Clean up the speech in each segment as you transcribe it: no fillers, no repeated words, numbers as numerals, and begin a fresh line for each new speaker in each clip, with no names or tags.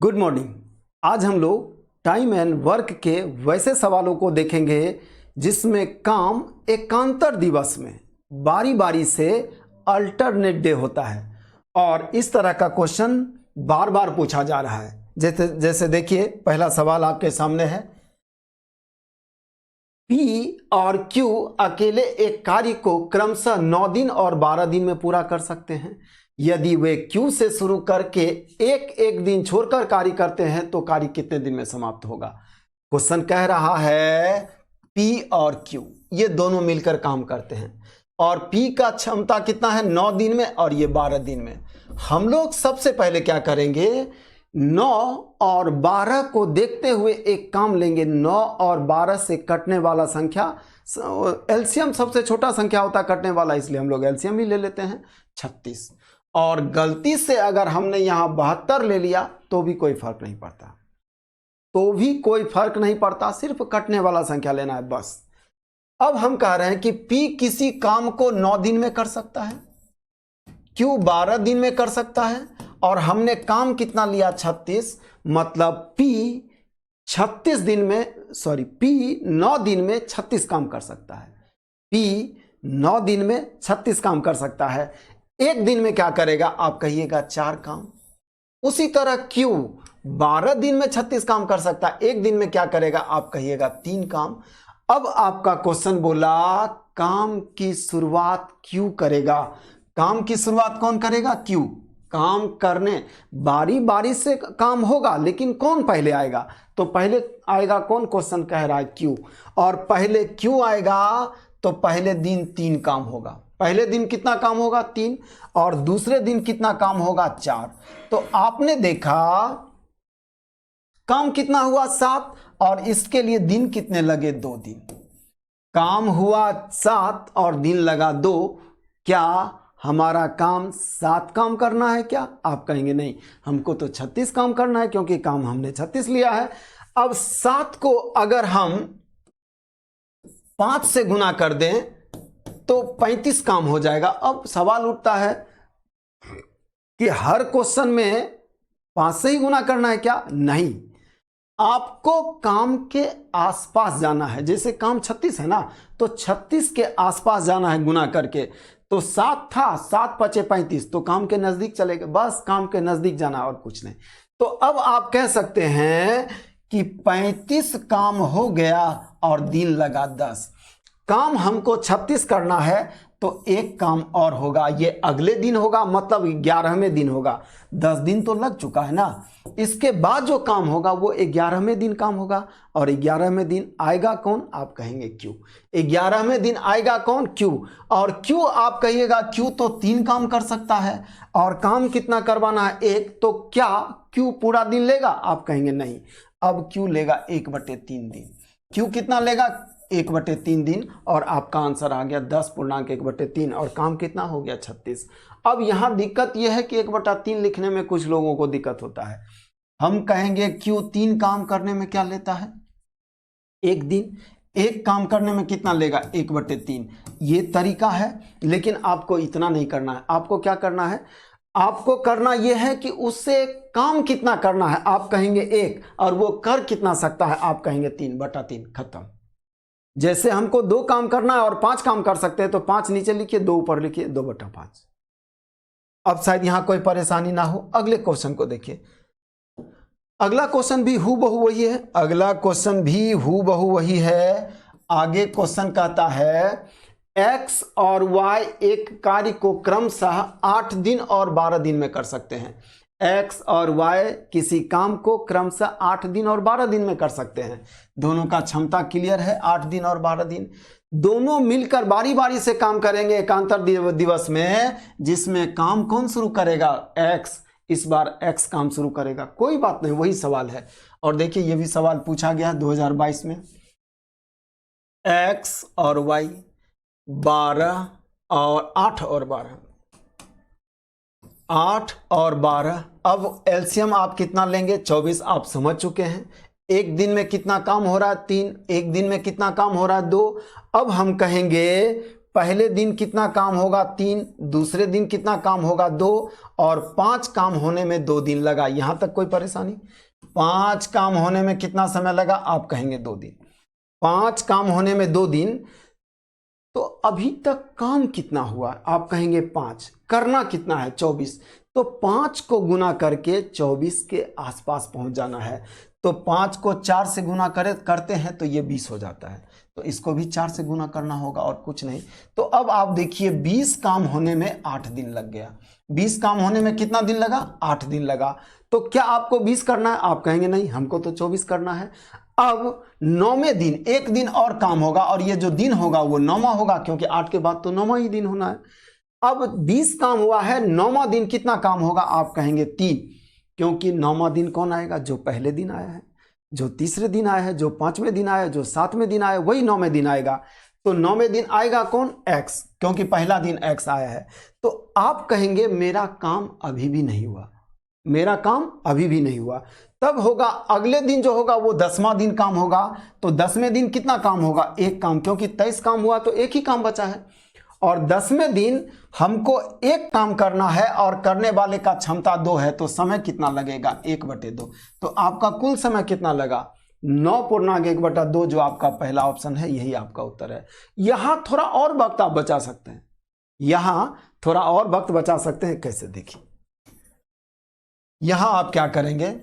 Good morning. आज हम लोग टाइम एंड वर्क के वैसे सवालों को देखेंगे जिसमें काम एकांतर दिवस में बारी बारी से अल्टरनेट डे होता है और इस तरह का क्वेश्चन बार बार पूछा जा रहा है। जैसे देखिए, पहला सवाल आपके सामने है, P और Q अकेले एक कार्य को क्रमशः 9 दिन और 12 दिन में पूरा कर सकते हैं। यदि वे Q से शुरू करके एक एक दिन छोड़कर कार्य करते हैं तो कार्य कितने दिन में समाप्त होगा। क्वेश्चन कह रहा है P और Q ये दोनों मिलकर काम करते हैं और P का क्षमता कितना है, 9 दिन में और ये 12 दिन में। हम लोग सबसे पहले क्या करेंगे, 9 और 12 को देखते हुए एक काम लेंगे। 9 और 12 से कटने वाला संख्या, एलसीएम सबसे छोटा संख्या होता है कटने वाला, इसलिए हम लोग एलसीएम ही ले लेते हैं 36। और गलती से अगर हमने यहां 72 ले लिया तो भी कोई फर्क नहीं पड़ता, सिर्फ कटने वाला संख्या लेना है बस। अब हम कह रहे हैं कि P किसी काम को 9 दिन में कर सकता है, Q 12 दिन में कर सकता है और हमने काम कितना लिया, 36। मतलब P 9 दिन में 36 काम कर सकता है। P 9 दिन में 36 काम कर सकता है। एक दिन में क्या करेगा, आप कहिएगा 4 काम। उसी तरह Q 12 दिन में 36 काम कर सकता है, एक दिन में क्या करेगा, आप कहिएगा 3 काम। अब आपका क्वेश्चन बोला काम की शुरुआत Q करेगा। काम की शुरुआत कौन करेगा, Q। काम करने बारी बारी से काम होगा, लेकिन कौन पहले आएगा, तो पहले आएगा कौन, क्वेश्चन कह रहा है Q। और पहले Q आएगा तो पहले दिन 3 काम होगा। पहले दिन कितना काम होगा, 3, और दूसरे दिन कितना काम होगा, 4। तो आपने देखा काम कितना हुआ, 7, और इसके लिए दिन कितने लगे, 2 दिन। काम हुआ 7 और दिन लगा 2। क्या हमारा काम 7 काम करना है क्या, आप कहेंगे नहीं, हमको तो 36 काम करना है क्योंकि काम हमने 36 लिया है। अब 7 को अगर हम 5 से गुना कर दें तो 35 काम हो जाएगा। अब सवाल उठता है कि हर क्वेश्चन में 5 से ही गुना करना है क्या, नहीं, आपको काम के आसपास जाना है। जैसे काम 36 है ना, तो 36 के आसपास जाना है गुना करके। तो 7 था, 7 पचे 35, तो काम के नजदीक चलेगा, बस काम के नजदीक जाना और कुछ नहीं। तो अब आप कह सकते हैं कि 35 काम हो गया और दिन लगा 10। काम हमको 36 करना है तो एक काम और होगा, ये अगले दिन होगा, मतलब 11वें दिन होगा। 10 दिन तो लग चुका है ना, इसके बाद जो काम होगा वो 11वें दिन काम होगा। और 11वें दिन आएगा कौन, आप कहेंगे Q। 11वें दिन आएगा कौन, Q। और Q आप कहिएगा Q तो 3 काम कर सकता है और काम कितना करवाना है, 1। तो क्या Q पूरा दिन लेगा, आप कहेंगे नहीं, अब Q लेगा 1/3 दिन। Q कितना लेगा, 1/3 दिन, और आपका आंसर आ गया 10.1/3 और काम कितना हो गया, 36। अब यहां दिक्कत यह है कि 1/3 लिखने में कुछ लोगों को दिक्कत होता है। हम कहेंगे Q 3 काम करने में क्या लेता है, 1 दिन। एक काम करने में कितना लेगा, 1/3। ये तरीका है, लेकिन आपको इतना नहीं करना है। आपको क्या करना है, आपको करना यह है कि उससे काम कितना करना है, आप कहेंगे 1, और वो कर कितना सकता है, आप कहेंगे 3/3, खत्म। जैसे हमको 2 काम करना है और 5 काम कर सकते हैं, तो 5 नीचे लिखिए, 2 ऊपर लिखिए, 2/5। अब शायद यहां कोई परेशानी ना हो। अगले क्वेश्चन को देखिए। अगला क्वेश्चन भी हूबहू वही है। आगे क्वेश्चन कहता है X और Y एक कार्य को क्रमशः 8 दिन और 12 दिन में कर सकते हैं। X और Y किसी काम को क्रमशः 8 दिन और 12 दिन में कर सकते हैं। दोनों का क्षमता क्लियर है, 8 दिन और 12 दिन। दोनों मिलकर बारी बारी से काम करेंगे एकांतर दिवस में, जिसमें काम कौन शुरू करेगा, X। इस बार X काम शुरू करेगा, कोई बात नहीं, वही सवाल है। और देखिए ये भी सवाल पूछा गया 2022 में, X और Y 12 और 8 और 12, 8 और 12। अब एलसीएम आप कितना लेंगे, 24 आप समझ चुके हैं। एक दिन में कितना काम हो रहा है, 3। एक दिन में कितना काम हो रहा है, 2। अब हम कहेंगे पहले दिन कितना काम होगा 3, दूसरे दिन कितना काम होगा 2 और 5 काम होने में 2 दिन लगा। यहां तक कोई परेशानी? 5 काम होने में कितना समय लगा? आप कहेंगे 2 दिन। 5 काम होने में 2 दिन, तो अभी तक काम कितना हुआ? आप कहेंगे 5। करना कितना है? 24। तो 5 को गुना करके 24 के आसपास पहुंच जाना है। तो 5 को 4 से गुना करते हैं तो ये 20 हो जाता है। तो इसको भी 4 से गुना करना होगा और कुछ नहीं। तो अब आप देखिए 20 काम होने में 8 दिन लग गया। 20 काम होने में कितना दिन लगा? 8 दिन लगा। तो क्या आपको 20 करना है? आप कहेंगे नहीं, हमको तो 24 करना है। अब 9वें दिन 1 दिन और काम होगा और ये जो दिन होगा वो 9वां होगा, क्योंकि 8 के बाद तो 9वां ही दिन होना है। अब 20 काम हुआ है, 9वां दिन कितना काम होगा? आप कहेंगे 3, क्योंकि 9वां दिन कौन आएगा? जो पहले दिन आया है, जो तीसरे दिन आया है, जो 5वें दिन आया है, जो 7वें दिन आया है, वही 9वें दिन आएगा। तो 9वें दिन आएगा कौन? X, क्योंकि पहला दिन X आया है। तो आप कहेंगे मेरा काम अभी भी नहीं हुआ, मेरा काम अभी भी नहीं हुआ। तब होगा अगले दिन जो होगा वो 10वां दिन काम होगा। तो 10वें दिन कितना काम होगा? 1 काम, क्योंकि 23 काम हुआ तो 1 ही काम बचा है। और 10वें दिन हमको 1 काम करना है और करने वाले का क्षमता 2 है, तो समय कितना लगेगा? 1/2। तो आपका कुल समय कितना लगा? 9.1/2, जो आपका पहला ऑप्शन है, यही आपका उत्तर है। यहां थोड़ा और वक्त आप बचा सकते हैं, यहां थोड़ा और वक्त बचा सकते हैं। कैसे? देखिए, यहां आप क्या करेंगे?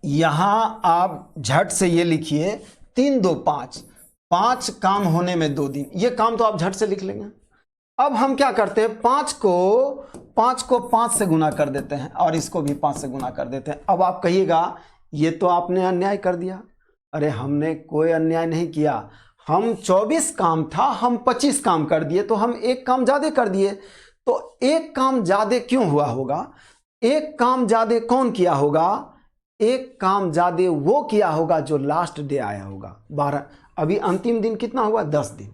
यहां आप झट से ये लिखिए 3 2 5, 5 काम होने में 2 दिन। ये काम तो आप झट से लिख लेंगे। अब हम क्या करते हैं? 5 को 5 से गुना कर देते हैं और इसको भी 5 से गुना कर देते हैं। अब आप कहिएगा ये तो आपने अन्याय कर दिया। अरे हमने कोई अन्याय नहीं किया। हम 24 काम था, हम 25 काम कर दिए, तो हम 1 काम ज्यादा कर दिए। तो 1 काम ज्यादा क्यों हुआ होगा? 1 काम ज्यादा कौन किया होगा? 1 काम ज्यादा वो किया होगा जो लास्ट डे आया होगा 12। अभी अंतिम दिन कितना हुआ? 10 दिन।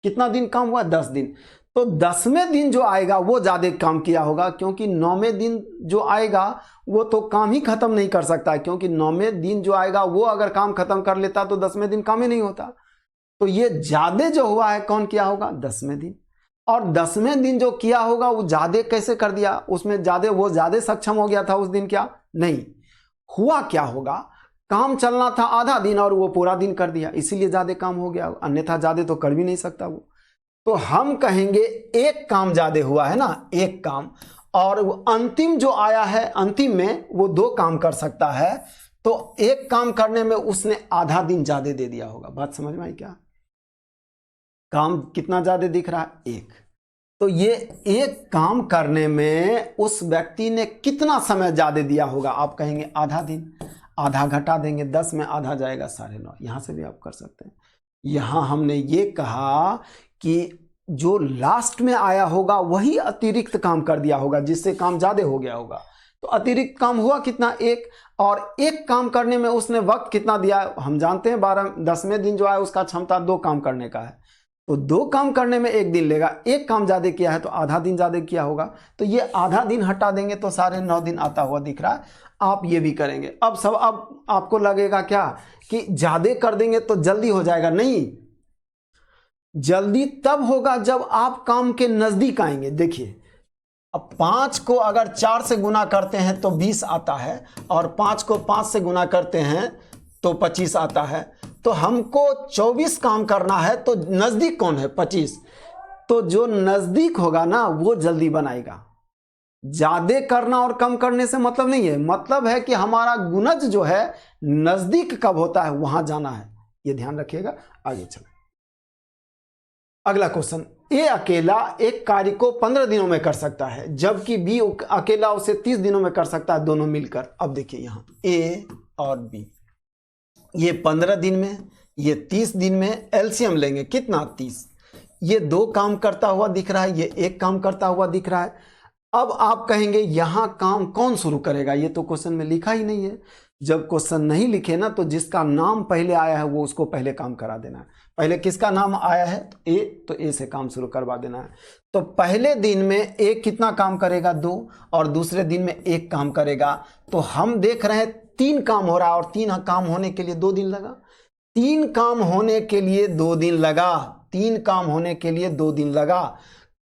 कितना दिन काम हुआ? 10 दिन। तो 10वें दिन जो आएगा वो ज्यादा काम किया होगा, क्योंकि 9वें दिन जो आएगा वो तो काम ही खत्म नहीं कर सकता है, क्योंकि 9वें दिन जो आएगा वो अगर काम खत्म कर लेता तो 10वें दिन काम ही नहीं होता। तो ये ज्यादा जो हुआ है कौन किया होगा? 10वें दिन। और 10वें दिन जो किया होगा वो ज्यादा कैसे कर दिया? उसमें ज्यादा वो ज्यादा सक्षम हो गया था उस दिन? क्या नहीं हुआ। क्या होगा? काम चलना था आधा दिन और वो पूरा दिन कर दिया, इसीलिए ज्यादा काम हो गया, अन्यथा ज्यादा तो कर भी नहीं सकता वो। तो हम कहेंगे 1 काम ज्यादा हुआ है ना, 1 काम, और वो अंतिम जो आया है अंतिम में वो 2 काम कर सकता है। तो 1 काम करने में उसने आधा दिन ज्यादा दे दिया होगा। बात समझ में आई क्या? काम कितना ज्यादा दिख रहा है? 1। तो ये 1 काम करने में उस व्यक्ति ने कितना समय ज्यादा दिया होगा? आप कहेंगे आधा दिन। आधा घटा देंगे, 10 में आधा जाएगा 9.5। यहां से भी आप कर सकते हैं। यहां हमने ये कहा कि जो लास्ट में आया होगा वही अतिरिक्त काम कर दिया होगा, जिससे काम ज्यादा हो गया होगा। तो अतिरिक्त काम हुआ कितना? 1। और 1 काम करने में उसने वक्त कितना दिया? हम जानते हैं 10वें दिन जो आया उसका क्षमता 2 काम करने का है। तो 2 काम करने में 1 दिन लेगा। 1 काम ज्यादा किया है तो आधा दिन ज्यादा किया होगा। तो ये आधा दिन हटा देंगे तो 9.5 दिन आता हुआ दिख रहा है। आप ये भी करेंगे। अब आपको लगेगा क्या कि ज्यादा कर देंगे तो जल्दी हो जाएगा? नहीं, जल्दी तब होगा जब आप काम के नजदीक आएंगे। देखिए, अब 5 को अगर 4 से गुना करते हैं तो 20 आता है, और 5 को 5 से गुना करते हैं तो 25 आता है। तो हमको 24 काम करना है, तो नजदीक कौन है? 25। तो जो नजदीक होगा ना वो जल्दी बनाएगा। ज्यादा करना और कम करने से मतलब नहीं है, मतलब है कि हमारा गुणज जो है नजदीक कब होता है वहां जाना है। ये ध्यान रखिएगा। आगे चलें। अगला क्वेश्चन, ए अकेला एक कार्य को 15 दिनों में कर सकता है, जबकि बी अकेला उसे 30 दिनों में कर सकता है, दोनों मिलकर। अब देखिए यहां ए और बी, ये 15 दिन में, ये 30 दिन में। एलसीएम लेंगे कितना? 30। ये 2 काम करता हुआ दिख रहा है, ये 1 काम करता हुआ दिख रहा है। अब आप कहेंगे यहां काम कौन शुरू करेगा? ये तो क्वेश्चन में लिखा ही नहीं है। जब क्वेश्चन नहीं लिखे ना, तो जिसका नाम पहले आया है वो उसको पहले काम करा देना है। पहले किसका नाम आया है? तो ए से काम शुरू करवा देना है। तो पहले दिन में ए कितना काम करेगा? 2, और दूसरे दिन में 1 काम करेगा। तो हम देख रहे हैं 3 काम हो रहा है, और 3 काम होने के लिए 2 दिन लगा। 3 काम होने के लिए 2 दिन लगा। 3 काम होने के लिए 2 दिन लगा।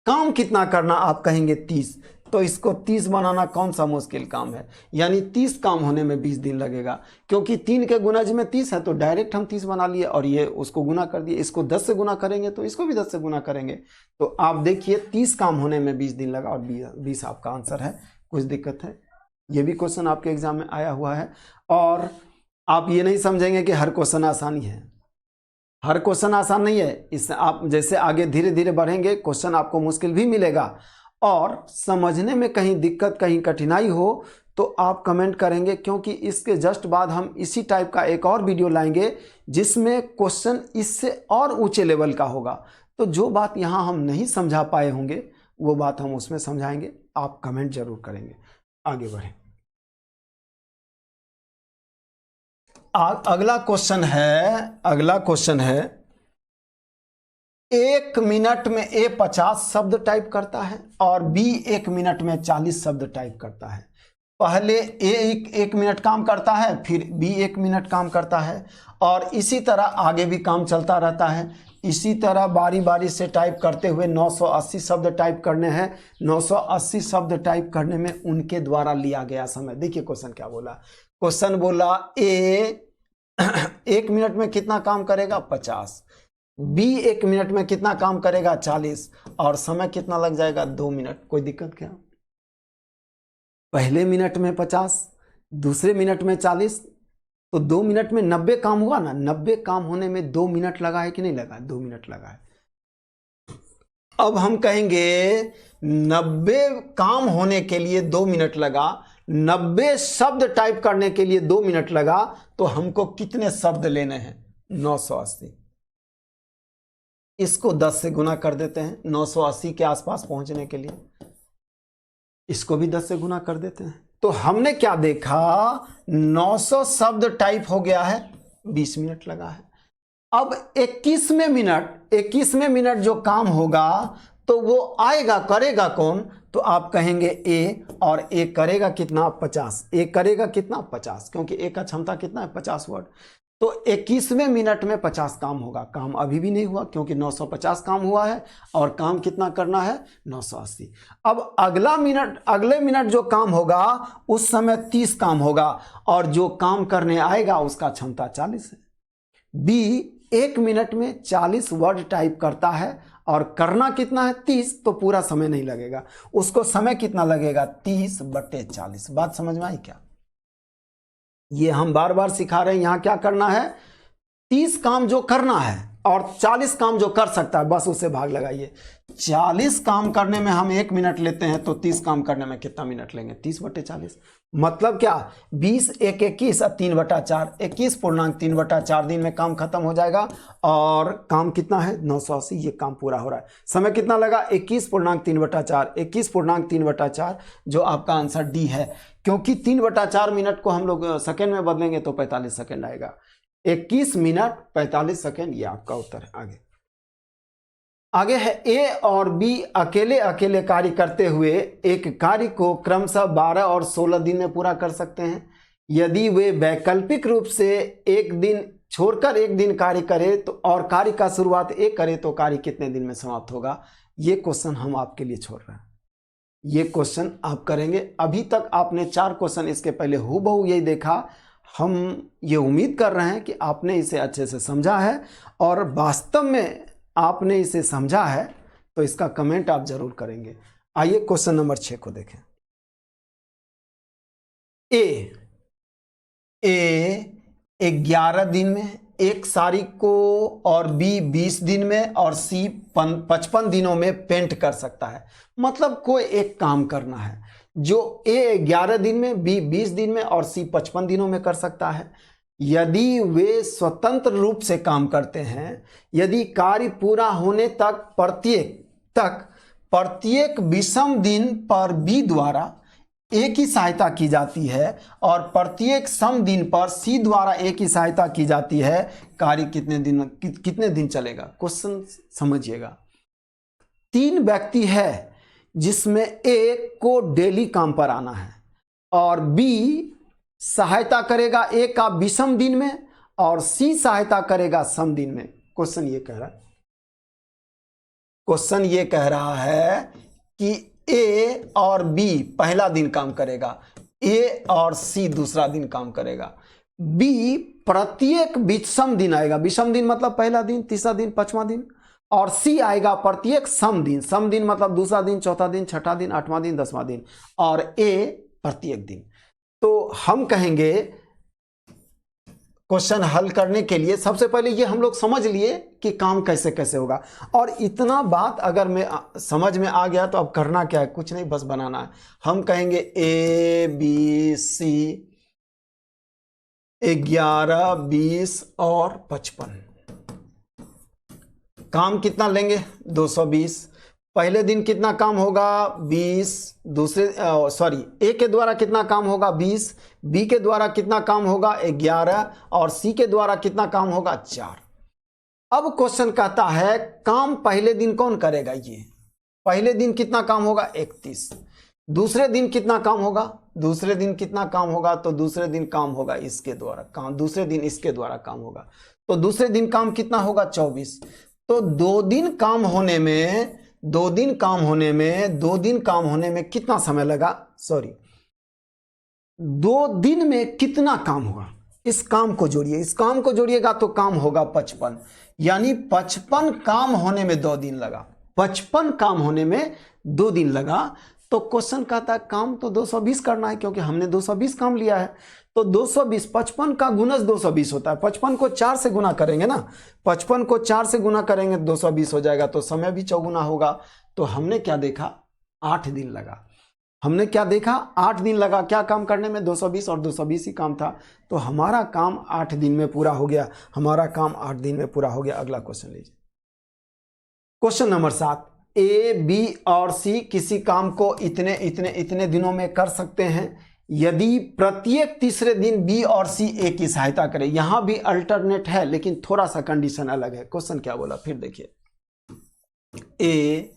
काम कितना करना, आप कहेंगे 30, तो इसको 30 बनाना कौन सा मुश्किल काम है, यानी 30 काम होने में 20 दिन लगेगा, क्योंकि 3 के गुणज में 30 है तो डायरेक्ट हम 30 बना लिए और ये उसको गुना कर दिए। इसको 10 से गुना करेंगे तो इसको भी 10 से गुना करेंगे, तो आप देखिए 30 काम होने में 20 दिन लगा और 20 आपका आंसर है। कुछ दिक्कत है? ये भी क्वेश्चन आपके एग्जाम में आया हुआ है। और आप ये नहीं समझेंगे कि हर क्वेश्चन आसानी है, हर क्वेश्चन आसान नहीं है। इस आप जैसे आगे धीरे धीरे बढ़ेंगे क्वेश्चन आपको मुश्किल भी मिलेगा, और समझने में कहीं दिक्कत कहीं कठिनाई हो तो आप कमेंट करेंगे, क्योंकि इसके जस्ट बाद हम इसी टाइप का एक और वीडियो लाएंगे जिसमें क्वेश्चन इससे और ऊंचे लेवल का होगा। तो जो बात यहाँ हम नहीं समझा पाए होंगे वो बात हम उसमें समझाएंगे। आप कमेंट जरूर करेंगे। आगे बढ़ें। अगला क्वेश्चन है 1 मिनट में ए 50 शब्द टाइप करता है और बी 1 मिनट में 40 शब्द टाइप करता है। पहले ए 1 मिनट काम करता है, फिर बी 1 मिनट काम करता है, और इसी तरह आगे भी काम चलता रहता है। इसी तरह बारी बारी से टाइप करते हुए 980 शब्द टाइप करने हैं। 980 शब्द टाइप करने में उनके द्वारा लिया गया समय। देखिए क्वेश्चन क्या बोला। क्वेश्चन बोला ए 1 मिनट में कितना काम करेगा 50, बी 1 मिनट में कितना काम करेगा 40, और समय कितना लग जाएगा 2 मिनट। कोई दिक्कत क्या? पहले मिनट में 50, दूसरे मिनट में 40, तो 2 मिनट में 90 काम हुआ ना। 90 काम होने में 2 मिनट लगा है कि नहीं लगा? 2 मिनट लगा है। अब हम कहेंगे 90 काम होने के लिए 2 मिनट लगा, 90 शब्द टाइप करने के लिए 2 मिनट लगा, तो हमको कितने शब्द लेने हैं? 980। इसको 10 से गुना कर देते हैं 980 के आसपास पहुंचने के लिए। इसको भी 10 से गुना कर देते हैं। तो हमने क्या देखा, 900 शब्द टाइप हो गया है, 20 मिनट लगा है। अब 21वें मिनट जो काम होगा तो वो आएगा, करेगा कौन? तो आप कहेंगे ए, और ए करेगा कितना 50। ए करेगा कितना 50, क्योंकि ए का क्षमता कितना है 50 वर्ड। तो 21वें मिनट में 50 काम होगा। काम अभी भी नहीं हुआ क्योंकि 950 काम हुआ है, और काम कितना करना है 980। अब अगले मिनट जो काम होगा उस समय 30 काम होगा, और जो काम करने आएगा उसका क्षमता 40 है। बी 1 मिनट में 40 वर्ड टाइप करता है और करना कितना है 30, तो पूरा समय नहीं लगेगा। उसको समय कितना लगेगा 30/40। बात समझ में आई क्या? ये हम बार बार सिखा रहे हैं। यहां क्या करना है, 30 काम जो करना है और 40 काम जो कर सकता है बस उसे भाग लगाइए। 40 काम करने में हम 1 मिनट लेते हैं, तो 30 काम करने में कितना मिनट लेंगे? 30/40। मतलब क्या, 20 1 21 और 3/4, 21.3/4 दिन में काम खत्म हो जाएगा। और काम कितना है 980, ये काम पूरा हो रहा है। समय कितना लगा 21.3/4, 21.3/4, जो आपका आंसर डी है। क्योंकि 3/4 मिनट को हम लोग सेकेंड में बदलेंगे तो 45 सेकेंड आएगा। 21 मिनट 45 सेकेंड, ये आपका उत्तर है। आगे है ए और बी अकेले अकेले कार्य करते हुए एक कार्य को क्रमशः 12 और 16 दिन में पूरा कर सकते हैं। यदि वे वैकल्पिक रूप से एक दिन छोड़कर एक दिन कार्य करे तो, और कार्य का शुरुआत एक करे, तो कार्य कितने दिन में समाप्त होगा? ये क्वेश्चन हम आपके लिए छोड़ रहे हैं। ये क्वेश्चन आप करेंगे। अभी तक आपने 4 क्वेश्चन इसके पहले हूबहू यही देखा। हम ये उम्मीद कर रहे हैं कि आपने इसे अच्छे से समझा है, और वास्तव में आपने इसे समझा है तो इसका कमेंट आप जरूर करेंगे। आइए क्वेश्चन नंबर 6 को देखें। ए 11 दिन में, 1 तारीख को, और बी 20 दिन में, और सी 55 दिनों में पेंट कर सकता है। मतलब कोई एक काम करना है जो ए 11 दिन में, बी 20 दिन में और सी 55 दिनों में कर सकता है। यदि वे स्वतंत्र रूप से काम करते हैं, यदि कार्य पूरा होने तक प्रत्येक विषम दिन पर बी द्वारा ए की सहायता की जाती है, और प्रत्येक सम दिन पर सी द्वारा ए की सहायता की जाती है, कार्य कितने दिन चलेगा? क्वेश्चन समझिएगा। 3 व्यक्ति है जिसमें ए को डेली काम पर आना है, और बी सहायता करेगा ए का विषम दिन में, और सी सहायता करेगा सम दिन में। क्वेश्चन ये कह रहा है क्वेश्चन ये कह रहा है कि ए और बी पहला दिन काम करेगा, ए और सी दूसरा दिन काम करेगा, बी प्रत्येक विषम दिन आएगा, विषम दिन मतलब पहला दिन, तीसरा दिन, पांचवा दिन, और सी आएगा प्रत्येक सम दिन, सम दिन मतलब दूसरा दिन, चौथा दिन, छठा दिन, आठवां दिन, 10वां दिन, और ए प्रत्येक दिन। तो हम कहेंगे क्वेश्चन हल करने के लिए सबसे पहले ये हम लोग समझ लिए कि काम कैसे कैसे होगा, और इतना बात अगर मैं समझ में आ गया तो अब करना क्या है, कुछ नहीं, बस बनाना है। हम कहेंगे ए बी सी 11, 20 और 55। काम कितना लेंगे? 220। पहले दिन कितना काम होगा? 20। दूसरे ए के द्वारा कितना काम होगा? 20। बी के द्वारा कितना काम होगा? 11। और सी के द्वारा कितना काम होगा? 4। अब क्वेश्चन कहता है काम पहले दिन कौन करेगा? ये पहले दिन कितना काम होगा? 31। दूसरे दिन कितना काम होगा? दूसरे दिन कितना काम होगा? तो दूसरे दिन काम होगा इसके द्वारा काम, दूसरे दिन इसके द्वारा काम होगा, तो दूसरे दिन काम कितना होगा? 24। तो दो दिन काम होने में कितना समय लगा? सॉरी, 2 दिन में कितना काम होगा? इस काम को जोड़िए, इस काम को जोड़िएगा तो काम होगा 55, यानी 55 काम होने में 2 दिन लगा, 55 काम होने में 2 दिन लगा। तो क्वेश्चन कहता है काम तो 220 करना है, क्योंकि हमने 220 काम लिया है। तो 220, 55 का गुणज 220 होता है, 55 को 4 से गुना करेंगे ना, 55 को 4 से गुना करेंगे 220 हो जाएगा, तो समय भी चौगुना होगा। तो हमने क्या देखा? 8 दिन लगा। हमने क्या देखा? 8 दिन लगा क्या काम करने में? 220 और 220 ही काम था। तो हमारा काम 8 दिन में पूरा हो गया, हमारा काम 8 दिन में पूरा हो गया। अगला क्वेश्चन लीजिए, क्वेश्चन नंबर 7। ए, बी और सी किसी काम को इतने इतने इतने दिनों में कर सकते हैं यदि प्रत्येक तीसरे दिन बी और सी ए की सहायता करें। यहां भी अल्टरनेट है, लेकिन थोड़ा सा कंडीशन अलग है। क्वेश्चन क्या बोला फिर देखिए, ए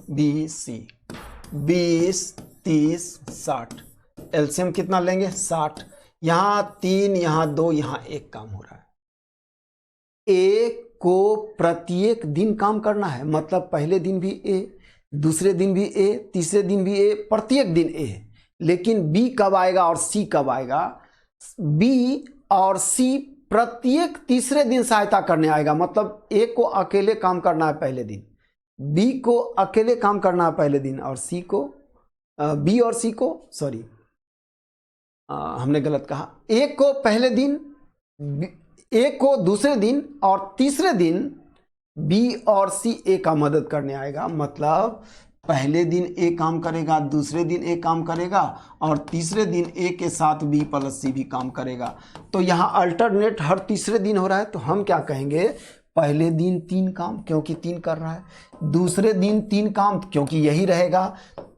बी सी 20, 30, 60, एलसीएम कितना लेंगे? 60। यहां 3, यहां 2, यहां 1 काम हो रहा है। ए को प्रत्येक दिन काम करना है, मतलब पहले दिन भी ए, दूसरे दिन भी ए, तीसरे दिन भी ए, प्रत्येक दिन ए। लेकिन बी कब आएगा और सी कब आएगा? बी और सी प्रत्येक तीसरे दिन सहायता करने आएगा, मतलब ए को अकेले काम करना है पहले दिन, बी को अकेले काम करना है पहले दिन, और सी को बी और सी को सॉरी हमने गलत कहा, ए को पहले दिन, ए को दूसरे दिन, और तीसरे दिन बी और सी ए का मदद करने आएगा। मतलब पहले दिन ए काम करेगा, दूसरे दिन ए काम करेगा, और तीसरे दिन ए के साथ बी प्लस सी भी काम करेगा। तो यहाँ अल्टरनेट हर तीसरे दिन हो रहा है। तो हम क्या कहेंगे? पहले दिन 3 काम, क्योंकि 3 कर रहा है, दूसरे दिन 3 काम, क्योंकि यही रहेगा,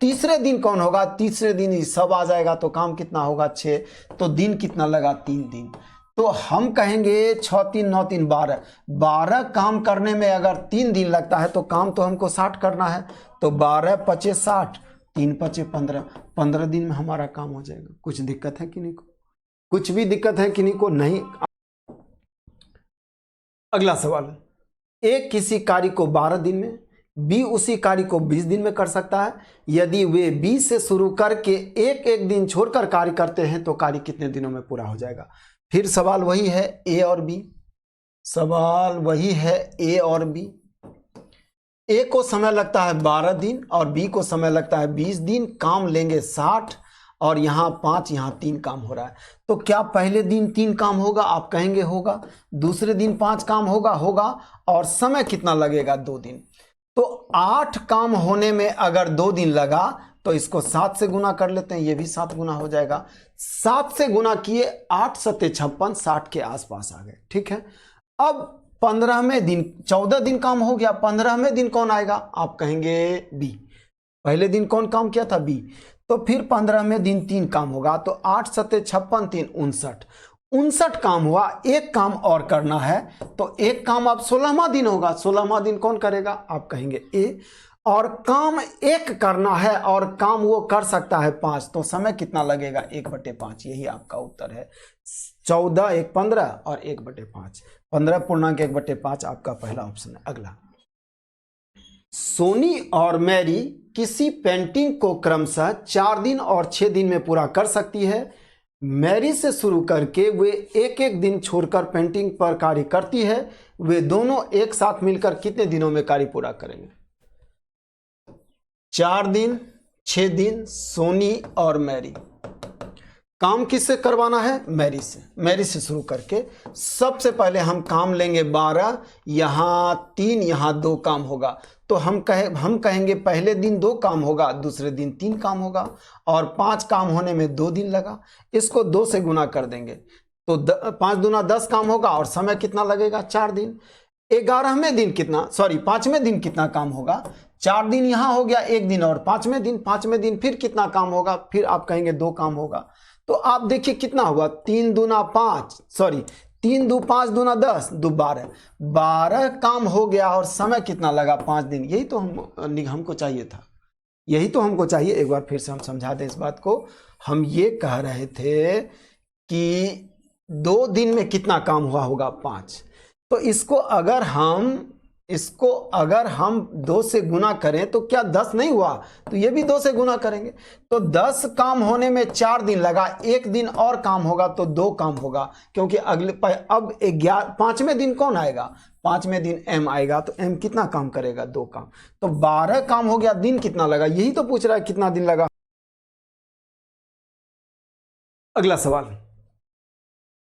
तीसरे दिन कौन होगा? तीसरे दिन ही सब आ जाएगा, तो काम कितना होगा? 6। तो दिन कितना लगा? 3 दिन। तो हम कहेंगे 6, 3, 9, 3, 12, 12 काम करने में अगर 3 दिन लगता है तो काम तो हमको 60 करना है। तो 12 पचे 60, 3 पचे 15, 15 दिन में हमारा काम हो जाएगा। कुछ दिक्कत है कि नहीं को? कुछ भी दिक्कत है कि नहीं को? नहीं। अगला सवाल, ए किसी कार्य को 12 दिन में, बी उसी कार्य को 20 दिन में कर सकता है। यदि वे बी से शुरू करके एक एक दिन छोड़कर कार्य करते हैं तो कार्य कितने दिनों में पूरा हो जाएगा? फिर सवाल वही है, ए और बी, सवाल वही है ए और बी। ए को समय लगता है 12 दिन और बी को समय लगता है 20 दिन, काम लेंगे 60, और यहाँ 5, यहाँ 3 काम हो रहा है। तो क्या पहले दिन 3 काम होगा? आप कहेंगे होगा। दूसरे दिन 5 काम होगा? होगा। और समय कितना लगेगा? 2 दिन। तो 8 काम होने में अगर 2 दिन लगा तो इसको 7 से गुना कर लेते हैं, ये भी 7 गुना हो जाएगा। 7 से गुना किए, 8 सत्ते 56, 60 के आसपास आ गए। ठीक है। अब 15वें दिन, 14 दिन काम हो गया, 15वें दिन कौन आएगा? आप कहेंगे बी। पहले दिन कौन काम किया था? बी। तो फिर 15वें दिन 3 काम होगा, तो 8 सत्ते 56, 3 59, 59 काम हुआ। एक काम और करना है, तो एक काम अब 16वां दिन होगा। 16वां दिन कौन करेगा? आप कहेंगे ए। और काम 1 करना है, और काम वो कर सकता है 5, तो समय कितना लगेगा? 1/5। यही आपका उत्तर है। 14, 1, 15 और 1/5, 15 पूर्णांक 1/5 आपका पहला ऑप्शन है। अगला, सोनी और मैरी किसी पेंटिंग को क्रमशः 4 दिन और 6 दिन में पूरा कर सकती है। मैरी से शुरू करके वे एक एक दिन छोड़कर पेंटिंग पर कार्य करती है। वे दोनों एक साथ मिलकर कितने दिनों में कार्य पूरा करेंगे? 4 दिन, 6 दिन, सोनी और मैरी। काम किससे करवाना है? मैरी से। मैरी से शुरू करके सबसे पहले हम काम लेंगे 12, यहाँ 3, यहाँ 2 काम होगा। तो हम कहेंगे पहले दिन 2 काम होगा, दूसरे दिन 3 काम होगा, और 5 काम होने में 2 दिन लगा। इसको 2 से गुना कर देंगे तो 5 दूना 10 काम होगा, और समय कितना लगेगा? 4 दिन। 11वें दिन कितना, 5वें दिन कितना काम होगा? 4 दिन यहाँ हो गया 1 दिन, और 5वें दिन फिर कितना काम होगा? फिर आप कहेंगे 2 काम होगा। तो आप देखिए कितना हुआ, 3 दूना 5, 3 दू 5 दूना 10, 2 12, 12 काम हो गया, और समय कितना लगा? 5 दिन। यही तो हमको चाहिए था, यही तो हमको चाहिए। एक बार फिर से हम समझा दें इस बात को। हम ये कह रहे थे कि 2 दिन में कितना काम हुआ होगा? 5। तो इसको अगर हम 2 से गुना करें तो क्या 10 नहीं हुआ? तो ये भी 2 से गुना करेंगे। तो 10 काम होने में 4 दिन लगा, 1 दिन और काम होगा तो 2 काम होगा, क्योंकि अब 5वें दिन कौन आएगा? 5वें दिन एम आएगा। तो एम कितना काम करेगा? 2 काम। तो 12 काम हो गया, दिन कितना लगा? यही तो पूछ रहा है कितना दिन लगा। अगला सवाल,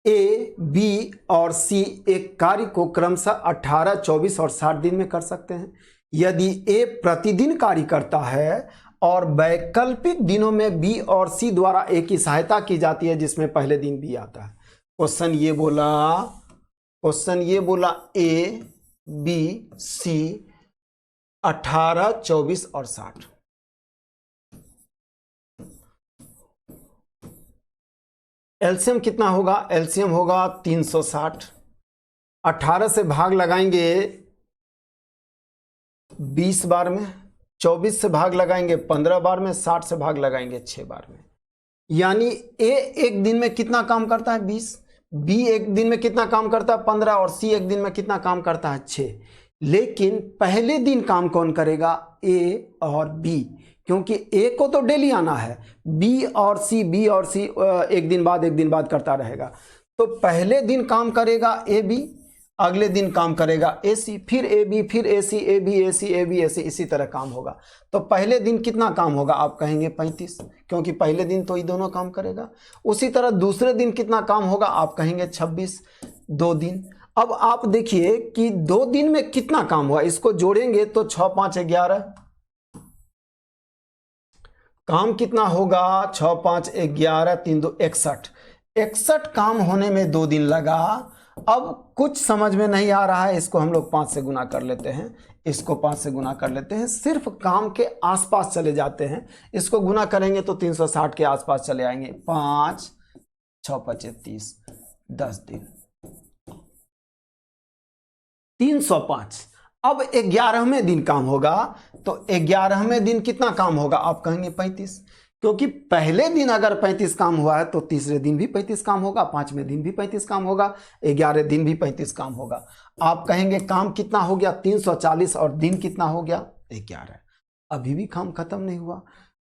ए, बी और सी एक कार्य को क्रमशः 18, 24 और 60 दिन में कर सकते हैं। यदि ए प्रतिदिन कार्य करता है और वैकल्पिक दिनों में बी और सी द्वारा ए की सहायता की जाती है, जिसमें पहले दिन बी आता है। क्वेश्चन ये बोला ए, बी, सी 18, 24 और 60। एलसीएम कितना होगा? एलसीएम होगा 360। 18 से भाग लगाएंगे 20 बार में, 24 से भाग लगाएंगे 15 बार में, 60 से भाग लगाएंगे 6 बार में। यानी ए एक दिन में कितना काम करता है? 20। बी एक दिन में कितना काम करता है? 15। और सी एक दिन में कितना काम करता है? 6। लेकिन पहले दिन काम कौन करेगा? ए और बी, क्योंकि ए को तो डेली आना है। बी और सी एक दिन बाद करता रहेगा। तो पहले दिन काम करेगा ए बी, अगले दिन काम करेगा ए सी, फिर ए बी, फिर ए सी, A B, A C, A B, ए सी, इसी तरह काम होगा। तो पहले दिन कितना काम होगा? आप कहेंगे 35, क्योंकि पहले दिन तो ये दोनों काम करेगा। उसी तरह दूसरे दिन कितना काम होगा? आप कहेंगे 26, 2 दिन। अब आप देखिए कि 2 दिन में कितना काम हुआ, इसको जोड़ेंगे तो 6, 5, 11 काम कितना होगा? 6, 5, 11, 3, 2, 61। 61 काम होने में 2 दिन लगा। अब कुछ समझ में नहीं आ रहा है, इसको हम लोग 5 से गुना कर लेते हैं, इसको 5 से गुना कर लेते हैं। सिर्फ काम के आसपास चले जाते हैं, इसको गुना करेंगे तो 360 के आसपास चले आएंगे। 5, 6, 25, 30, 10 दिन, 305। अब 11वें दिन काम होगा, तो 11वें दिन कितना काम होगा? आप कहेंगे 35, क्योंकि पहले दिन अगर 35 काम हुआ है तो तीसरे दिन भी 35 काम होगा, 5वें दिन भी 35 काम होगा, 11 दिन भी 35 काम होगा। आप कहेंगे काम कितना हो गया? 340, और दिन कितना हो गया? 11। अभी भी काम खत्म नहीं हुआ,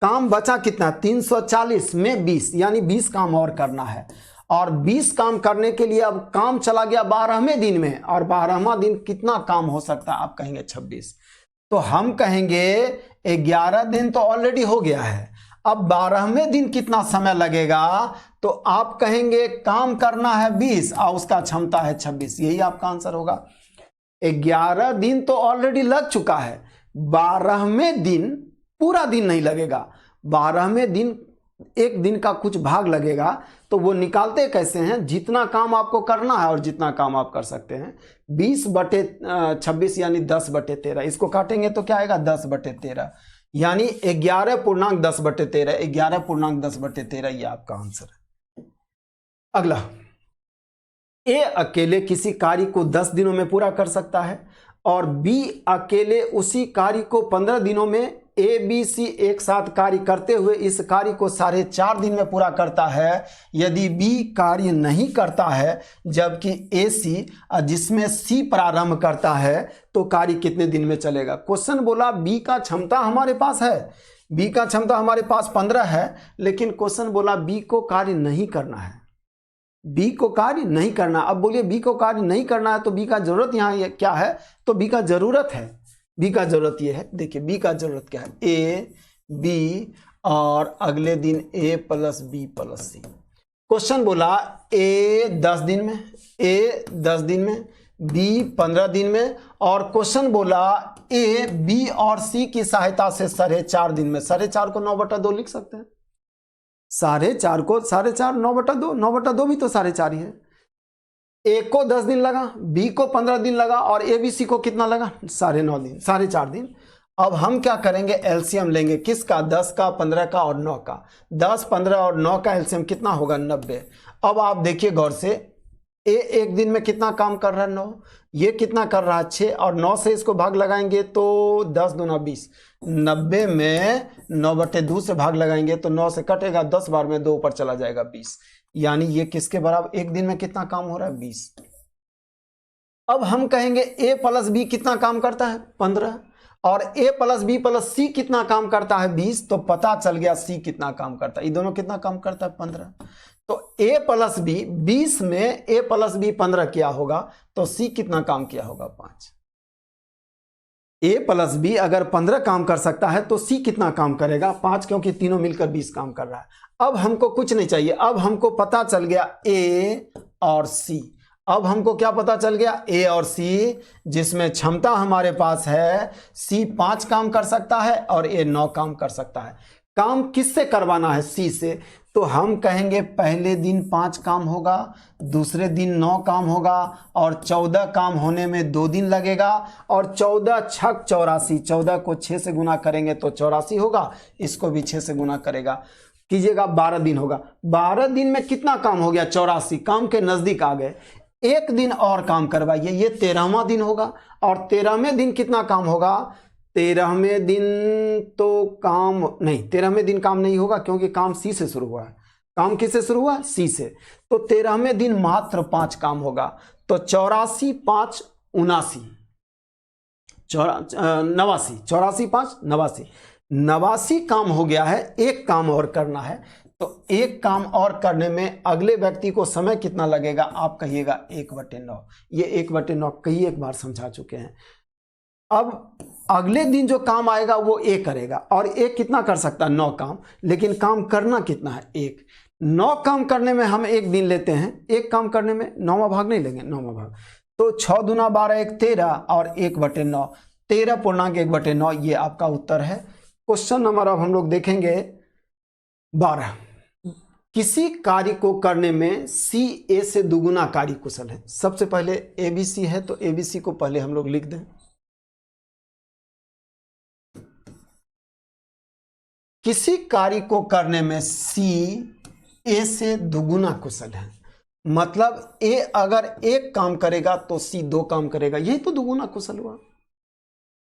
काम बचा कितना? 340 में 20, यानी 20 काम और करना है। और 20 काम करने के लिए अब काम चला गया 12वें दिन में, और 12वां दिन कितना काम हो सकता है? आप कहेंगे 26। तो हम कहेंगे 11 दिन तो ऑलरेडी हो गया है, अब 12वें दिन कितना समय लगेगा? तो आप कहेंगे काम करना है 20 और उसका क्षमता है 26। यही आपका आंसर होगा। 11 दिन तो ऑलरेडी लग चुका है, 12वें दिन पूरा दिन नहीं लगेगा, 12वें दिन एक दिन का कुछ भाग लगेगा। तो वो निकालते कैसे हैं? जितना काम आपको करना है और जितना काम आप कर सकते हैं, 20/26 यानी 10/13। इसको काटेंगे तो क्या आएगा? 10/13, यानी 11.10/13, 11.10/13, ये आपका आंसर है। अगला, ए अकेले किसी कार्य को 10 दिनों में पूरा कर सकता है और बी अकेले उसी कार्य को 15 दिनों में ए बी सी एक साथ कार्य करते हुए इस कार्य को 4.5 दिन में पूरा करता है। यदि बी कार्य नहीं करता है जबकि ए सी जिसमें सी प्रारंभ करता है तो कार्य कितने दिन में चलेगा। क्वेश्चन बोला बी का क्षमता हमारे पास है, बी का क्षमता हमारे पास 15 है, लेकिन क्वेश्चन बोला बी को कार्य नहीं करना है, बी को कार्य नहीं करना। अब बोलिए बी को कार्य नहीं करना है तो बी का जरूरत यहाँ क्या है, तो बी का जरूरत है, बी का जरूरत ये है, देखिए बी का जरूरत क्या है, ए बी और अगले दिन ए प्लस बी प्लस सी। क्वेश्चन बोला ए 10 दिन में, ए 10 दिन में, बी 15 दिन में, और क्वेश्चन बोला ए बी और सी की सहायता से 4.5 दिन में। 4.5 को 9/2 लिख सकते हैं, 4.5 को 4.5 9/2, 9/2 भी तो 4.5 ही है। ए को 10 दिन लगा, बी को 15 दिन लगा और ए बी सी को कितना लगा, 9.5 दिन, 4.5 दिन। अब हम क्या करेंगे, एलसीएम लेंगे, किसका, 10 का, 15 का और 9 का। 10, 15 और 9 का एलसीएम कितना होगा, 90। अब आप देखिए गौर से, ए एक दिन में कितना काम कर रहा है, 9, ये कितना कर रहा है, 6, और 9 से इसको भाग लगाएंगे तो 10 दूना 20, 90 में 9/2 से भाग लगाएंगे तो 9 से कटेगा, 10 बार में 2 ऊपर चला जाएगा 20, यानी ये किसके बराबर, एक दिन में कितना काम हो रहा है, 20। अब हम कहेंगे ए प्लस बी कितना काम करता है, 15, और ए प्लस बी प्लस सी कितना काम करता है, 20। तो पता चल गया सी कितना काम करता है, ये दोनों कितना काम करता है, 15। तो ए प्लस बी 20 में ए प्लस बी 15 किया होगा तो सी कितना काम किया होगा, 5। ए प्लस बी अगर 15 काम कर सकता है तो सी कितना काम करेगा, 5, क्योंकि तीनों मिलकर 20 काम कर रहा है। अब हमको कुछ नहीं चाहिए, अब हमको पता चल गया ए और सी। अब हमको क्या पता चल गया, ए और सी, जिसमें क्षमता हमारे पास है, सी 5 काम कर सकता है और ए 9 काम कर सकता है। काम किससे करवाना है, सी से, तो हम कहेंगे पहले दिन 5 काम होगा, दूसरे दिन 9 काम होगा, और 14 काम होने में 2 दिन लगेगा, और 14 छक 84, 14 को 6 से गुना करेंगे तो 84 होगा, इसको भी 6 से गुना करेगा कीजिएगा, 12 दिन होगा। 12 दिन में कितना काम हो गया, 84, काम के नजदीक आ गए। एक दिन और काम करवाइए, ये 13वां दिन होगा, और 13वें दिन कितना काम होगा, 13वें दिन तो काम नहीं, 13वें दिन काम नहीं होगा क्योंकि काम सी से शुरू हुआ है। काम किससे शुरू हुआ, सी से। तो 13वें दिन मात्र 5 काम होगा, तो 84 5 79, 84 5 89, 89 काम हो गया है। एक काम और करना है, तो एक काम और करने में अगले व्यक्ति को समय कितना लगेगा, आप कहिएगा 1/9। ये 1/9 कई एक बार समझा चुके हैं। अब अगले दिन जो काम आएगा वो ए करेगा, और ए कितना कर सकता है, 9 काम, लेकिन काम करना कितना है, 1। 9 काम करने में हम 1 दिन लेते हैं, एक काम करने में 9वां भाग नहीं लेंगे, 9वां भाग, तो 6 दूना 12 1 13 और 1/9, 13.1/9, ये आपका उत्तर है। क्वेश्चन नंबर अब हम लोग देखेंगे 12। किसी कार्य को करने में सी ए से दुगुना कार्य कुशल है। सबसे पहले एबीसी है तो एबीसी को पहले हम लोग लिख दें। किसी कार्य को करने में सी ए से दुगुना कुशल है, मतलब ए अगर एक काम करेगा तो सी 2 काम करेगा, यही तो दुगुना कुशल हुआ।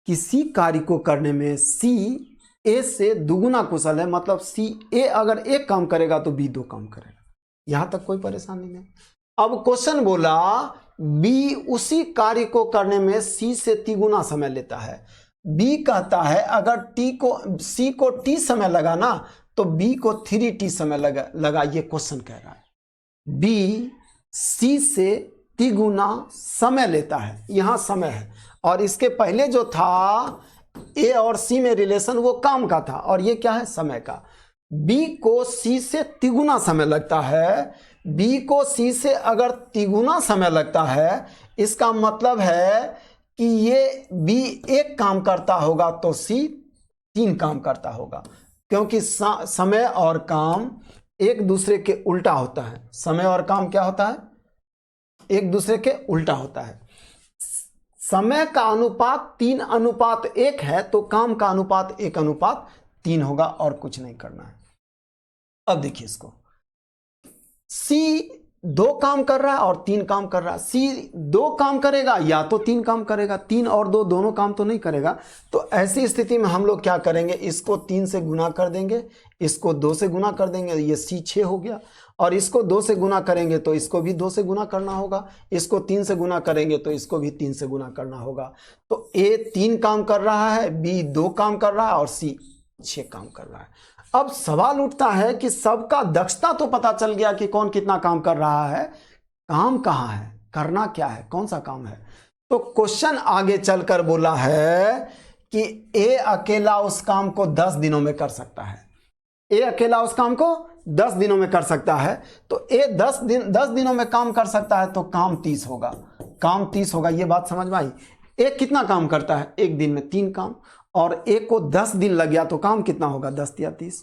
किसी कार्य को करने में सी ए से दुगुना कुशल है, मतलब सी ए अगर एक काम करेगा तो बी 2 काम करेगा। यहां तक कोई परेशानी नहीं। अब क्वेश्चन बोला बी उसी कार्य को करने में सी से तिगुना समय लेता है। बी कहता है अगर सी को टी समय लगा ना तो बी को 3t समय लगा। ये क्वेश्चन कह रहा है बी सी से तिगुना समय लेता है, यहां समय है, और इसके पहले जो था ए और सी में रिलेशन वो काम का था, और ये क्या है, समय का। बी को सी से तिगुना समय लगता है। बी को सी से अगर तिगुना समय लगता है, इसका मतलब है कि ये बी एक काम करता होगा तो सी 3 काम करता होगा, क्योंकि समय और काम एक दूसरे के उल्टा होता है। समय और काम क्या होता है, एक दूसरे के उल्टा होता है। समय का अनुपात 3:1 है तो काम का अनुपात 1:3 होगा, और कुछ नहीं करना है। अब देखिए इसको, सी दो काम कर रहा है और तीन काम कर रहा है। सी दो काम करेगा या तो तीन काम करेगा, तीन और दो दोनों काम तो नहीं करेगा। तो ऐसी स्थिति में हम लोग क्या करेंगे, इसको तीन से गुना कर देंगे, इसको दो से गुना कर देंगे, ये सी 6 हो गया। और इसको दो से गुना करेंगे तो इसको भी दो से गुना करना होगा, इसको तीन से गुना करेंगे तो इसको भी तीन से गुना करना होगा। तो ए तीन काम कर रहा है, बी दो काम कर रहा है और सी 6 काम कर रहा है। अब सवाल उठता है कि सबका दक्षता तो पता चल गया कि कौन कितना काम कर रहा है, काम कहाँ है, करना क्या है, कौन सा काम है। तो क्वेश्चन आगे चलकर बोला है कि ए अकेला उस काम को 10 दिनों में कर सकता है। ए अकेला उस काम को 10 दिनों में कर सकता है। तो ए 10 दिनों में काम कर सकता है तो काम 30 होगा, काम 30 होगा। ये बात समझ में आई। ए कितना काम करता है, एक दिन में 3 काम, और एक को 10 दिन लग गया तो काम कितना होगा, 10 या 30।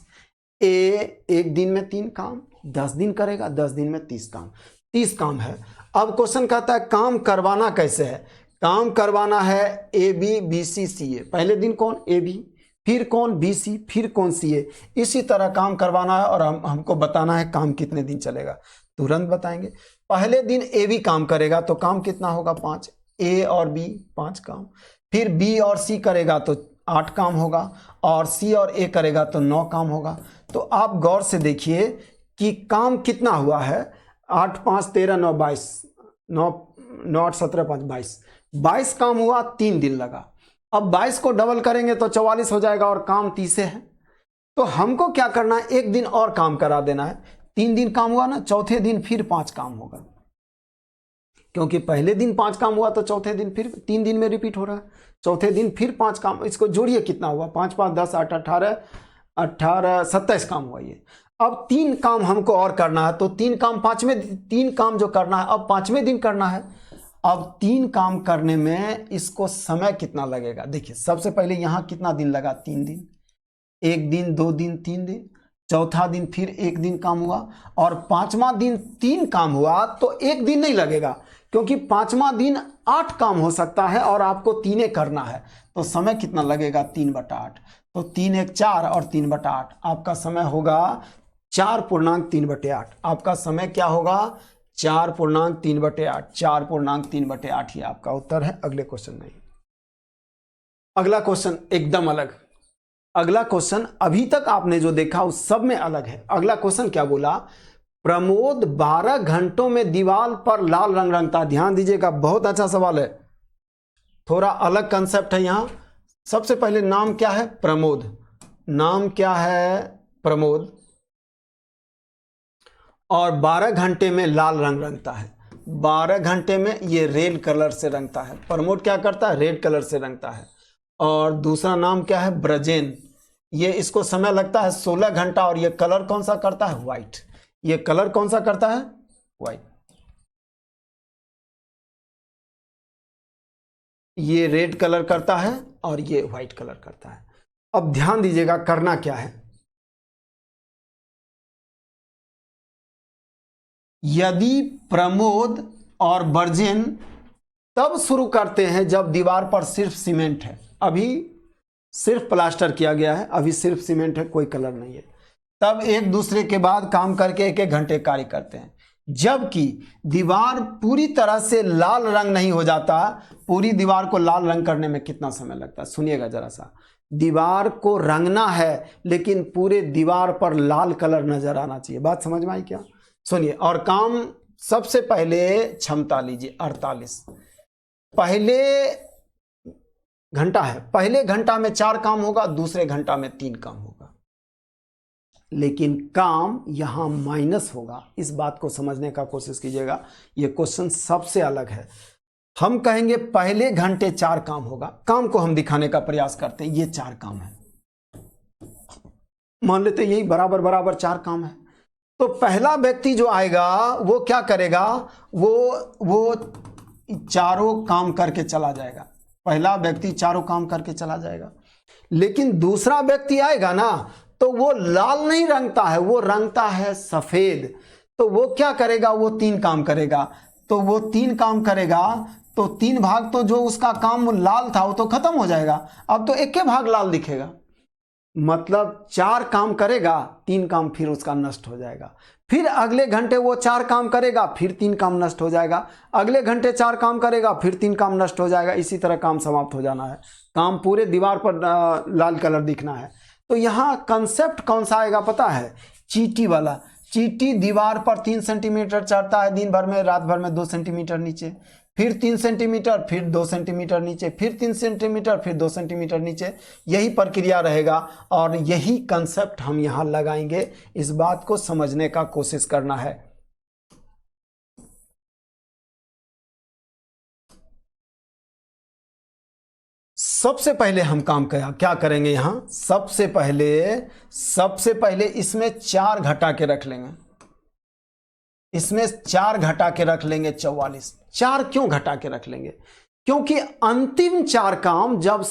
ए एक दिन में 3 काम, 10 दिन करेगा, 10 दिन में 30 काम, 30 काम है। अब क्वेश्चन कहता है काम करवाना कैसे है। काम करवाना है ए बी बी सी सी ए। पहले दिन कौन, ए बी, फिर कौन, बी सी, फिर कौन, सी ए। इसी तरह काम करवाना है और हमको बताना है काम कितने दिन चलेगा। तुरंत बताएंगे। पहले दिन ए बी काम करेगा तो काम कितना होगा, 5। ए और बी 5 काम। फिर बी और सी करेगा तो 8 काम होगा, और सी और ए करेगा तो 9 काम होगा। तो आप गौर से देखिए कि काम कितना हुआ है, 8 5 13 9 22, 9 8 17 5 22, 22 काम हुआ, 3 दिन लगा। अब 22 को डबल करेंगे तो 44 हो जाएगा और काम 30 है। तो हमको क्या करना है, एक दिन और काम करा देना है। 3 दिन काम हुआ ना, चौथे दिन फिर 5 काम होगा, क्योंकि पहले दिन 5 काम हुआ तो चौथे दिन फिर 3 दिन में रिपीट हो रहा है, चौथे दिन फिर 5 काम। इसको जोड़िए कितना हुआ, 5 5 10 8 18 18 27 काम हुआ ये। अब 3 काम हमको और करना है, तो 3 काम 3 काम जो करना है अब 5वें दिन करना है। अब 3 काम करने में इसको समय कितना लगेगा, देखिए सबसे पहले यहाँ कितना दिन लगा, 3 दिन, 1 दिन 2 दिन 3 दिन, चौथा दिन फिर 1 दिन काम हुआ, और 5वां दिन 3 काम हुआ तो 1 दिन नहीं लगेगा, क्योंकि 5वां दिन 8 काम हो सकता है और आपको 3 करना है। तो समय कितना लगेगा, 3/8। तो 3 1 4 और 3/8 आपका समय होगा 4.3/8। आपका समय क्या होगा, 4.3/8, 4.3/8 ही आपका उत्तर है। अगले क्वेश्चन नहीं, अगला क्वेश्चन एकदम अलग। अगला क्वेश्चन अभी तक आपने जो देखा उस सब में अलग है। अगला क्वेश्चन क्या बोला, प्रमोद 12 घंटों में दीवार पर लाल रंग रंगता है। ध्यान दीजिएगा, बहुत अच्छा सवाल है, थोड़ा अलग कंसेप्ट है यहां। सबसे पहले नाम क्या है, प्रमोद, नाम क्या है, प्रमोद, और 12 घंटे में लाल रंग रंगता है। 12 घंटे में ये रेड कलर से रंगता है। प्रमोद क्या करता है, रेड कलर से रंगता है। और दूसरा नाम क्या है, ब्रजेन, ये इसको समय लगता है 16 घंटा, और ये कलर कौन सा करता है, व्हाइट। ये कलर कौन सा करता है, व्हाइट। ये रेड कलर करता है और ये व्हाइट कलर करता है। अब ध्यान दीजिएगा करना क्या है, यदि प्रमोद और बर्जेन तब शुरू करते हैं जब दीवार पर सिर्फ सीमेंट है, अभी सिर्फ प्लास्टर किया गया है, अभी सिर्फ सीमेंट है, कोई कलर नहीं है, तब एक दूसरे के बाद काम करके 1 1 घंटे कार्य करते हैं। जबकि दीवार पूरी तरह से लाल रंग नहीं हो जाता, पूरी दीवार को लाल रंग करने में कितना समय लगता है, सुनिएगा जरा सा। दीवार को रंगना है लेकिन पूरे दीवार पर लाल कलर नजर आना चाहिए। बात समझ में आई क्या, सुनिए। और काम सबसे पहले क्षमता लीजिए 48, पहले घंटा है, पहले घंटा में 4 काम होगा, दूसरे घंटा में 3 काम होगा, लेकिन काम यहां माइनस होगा। इस बात को समझने का कोशिश कीजिएगा, यह क्वेश्चन सबसे अलग है। हम कहेंगे पहले घंटे 4 काम होगा, काम को हम दिखाने का प्रयास करते हैं, ये 4 काम है, मान लेते यही बराबर बराबर 4 काम है। तो पहला व्यक्ति जो आएगा वो क्या करेगा, वो चारों काम करके चला जाएगा, पहला व्यक्ति चारों काम करके चला जाएगा। लेकिन दूसरा व्यक्ति आएगा ना, तो वो लाल नहीं रंगता है, वो रंगता है सफेद। तो वो क्या करेगा, वो 3 काम करेगा। तो वो 3 काम करेगा तो 3 भाग तो जो उसका काम लाल था वो तो खत्म हो जाएगा, अब तो 1 भाग लाल दिखेगा। मतलब 4 काम करेगा, 3 काम फिर उसका नष्ट हो जाएगा। फिर अगले घंटे वो 4 काम करेगा, फिर 3 काम नष्ट हो जाएगा, अगले घंटे 4 काम करेगा, फिर 3 काम नष्ट हो जाएगा। इसी तरह काम समाप्त हो जाना है, काम पूरे दीवार पर लाल कलर दिखना है। तो यहाँ कंसेप्ट कौन सा आएगा पता है? चींटी वाला। चींटी दीवार पर 3 सेंटीमीटर चढ़ता है दिन भर में, रात भर में 2 सेंटीमीटर नीचे, फिर 3 सेंटीमीटर, फिर 2 सेंटीमीटर नीचे, फिर 3 सेंटीमीटर, फिर 2 सेंटीमीटर नीचे। यही प्रक्रिया रहेगा और यही कंसेप्ट हम यहाँ लगाएंगे। इस बात को समझने का कोशिश करना है। सबसे पहले हम काम क्या करेंगे यहाँ? सबसे पहले इसमें 4 घटा के रख लेंगे, इसमें 4 घटा के रख लेंगे 44। 4 क्यों घटा के रख लेंगे? क्योंकि अंतिम 4 काम जब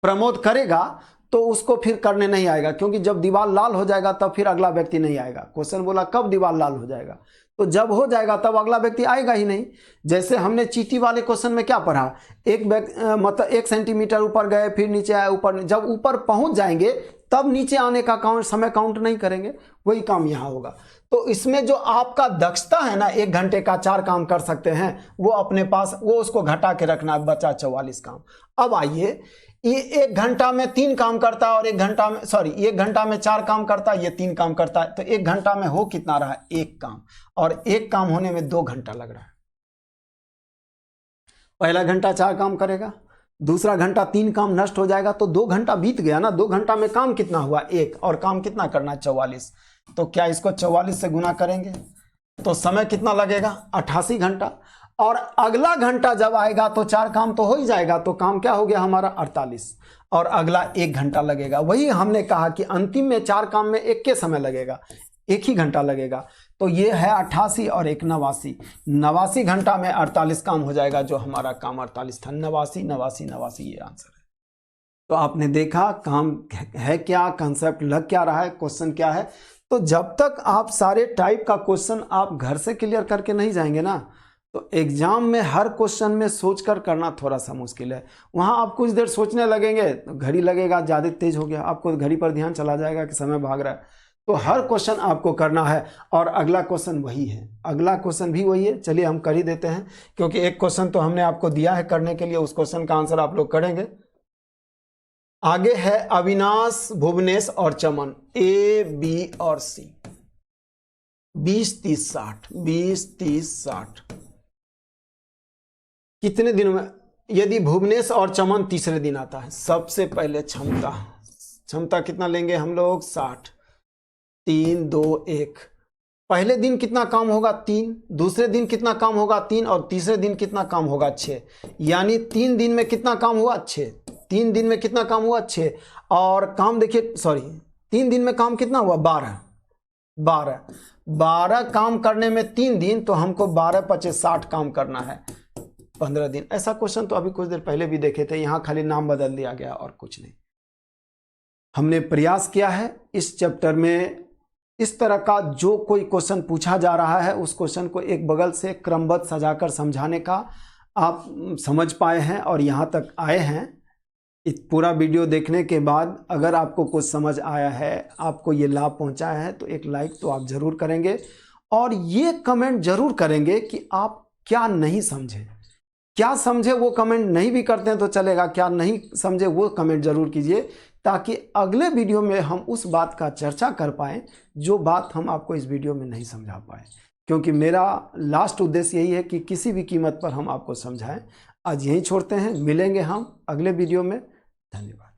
प्रमोद करेगा तो उसको फिर करने नहीं आएगा, क्योंकि जब दीवार लाल हो जाएगा तब फिर अगला व्यक्ति नहीं आएगा। क्वेश्चन बोला कब दीवार लाल हो जाएगा, तो जब हो जाएगा तब अगला व्यक्ति आएगा ही नहीं। जैसे हमने चींटी वाले क्वेश्चन में क्या पढ़ा, मतलब 1 सेंटीमीटर ऊपर गए, फिर नीचे आए, ऊपर, जब ऊपर पहुंच जाएंगे तब नीचे आने का समय काउंट नहीं करेंगे। वही काम यहाँ होगा। तो इसमें जो आपका दक्षता है ना, 1 घंटे का 4 काम कर सकते हैं, वो अपने पास, वो उसको घटा के रखना, बचा 44 काम। अब आइए, ये 1 घंटा में 3 काम करता है और 1 घंटा में 1 घंटा में 4 काम करता है, ये 3 काम करता है। तो 1 घंटा में हो कितना रहा? 1 काम, और 1 काम होने में 2 घंटा लग रहा है। पहला घंटा 4 काम करेगा, दूसरा घंटा 3 काम नष्ट हो जाएगा, तो 2 घंटा बीत गया ना। 2 घंटा में काम कितना हुआ? 1, और काम कितना करना है? 44। तो क्या इसको 44 से गुना करेंगे तो समय कितना लगेगा? 88 घंटा। और अगला घंटा जब आएगा तो 4 काम तो हो ही जाएगा, तो काम क्या हो गया हमारा? 48, और अगला 1 घंटा लगेगा। वही हमने कहा कि अंतिम में 4 काम में एक के समय लगेगा, 1 ही घंटा लगेगा। तो ये है 88 और 1 89। 89 घंटा में 48 काम हो जाएगा, जो हमारा काम 48 था। 89 ये आंसर है। तो आपने देखा काम है क्या, कंसेप्ट लग क्या रहा है, क्वेश्चन क्या है। तो जब तक आप सारे टाइप का क्वेश्चन आप घर से क्लियर करके नहीं जाएंगे ना, तो एग्जाम में हर क्वेश्चन में सोचकर करना थोड़ा सा मुश्किल है। वहाँ आप कुछ देर सोचने लगेंगे तो घड़ी लगेगा, ज़्यादा तेज हो गया, आपको घड़ी पर ध्यान चला जाएगा कि समय भाग रहा है। तो हर क्वेश्चन आपको करना है, और अगला क्वेश्चन वही है, अगला क्वेश्चन भी वही है। चलिए हम कर ही देते हैं, क्योंकि एक क्वेश्चन तो हमने आपको दिया है करने के लिए, उस क्वेश्चन का आंसर आप लोग करेंगे। आगे है अविनाश, भुवनेश और चमन, A, B और C। 20 30 60, 20 30 60 कितने दिनों में? यदि भुवनेश और चमन तीसरे दिन आता है। सबसे पहले क्षमता कितना लेंगे हम लोग? 60। 3 2 1। पहले दिन कितना काम होगा? 3। दूसरे दिन कितना काम होगा? 3। और तीसरे दिन कितना काम होगा? 6। यानी 3 दिन में कितना काम हुआ? 6। 3 दिन में कितना काम हुआ? 6। और काम देखिए, 3 दिन में काम कितना हुआ? 12 काम करने में 3 दिन, तो हमको 12 × 60 काम करना है, 15 दिन। ऐसा क्वेश्चन तो अभी कुछ देर पहले भी देखे थे, यहाँ खाली नाम बदल दिया गया और कुछ नहीं। हमने प्रयास किया है इस चैप्टर में इस तरह का जो कोई क्वेश्चन पूछा जा रहा है, उस क्वेश्चन को एक बगल से क्रमबद्ध सजाकर समझाने का आप समझ पाए हैं और यहाँ तक आए हैं। इस पूरा वीडियो देखने के बाद अगर आपको कुछ समझ आया है, आपको ये लाभ पहुँचा है, तो एक लाइक तो आप ज़रूर करेंगे, और ये कमेंट ज़रूर करेंगे कि आप क्या नहीं समझे। क्या समझे वो कमेंट नहीं भी करते हैं तो चलेगा, क्या नहीं समझे वो कमेंट जरूर कीजिए, ताकि अगले वीडियो में हम उस बात का चर्चा कर पाएँ जो बात हम आपको इस वीडियो में नहीं समझा पाए। क्योंकि मेरा लास्ट उद्देश्य यही है कि किसी भी कीमत पर हम आपको समझाएं। आज यहीं छोड़ते हैं, मिलेंगे हम अगले वीडियो में। धन्यवाद।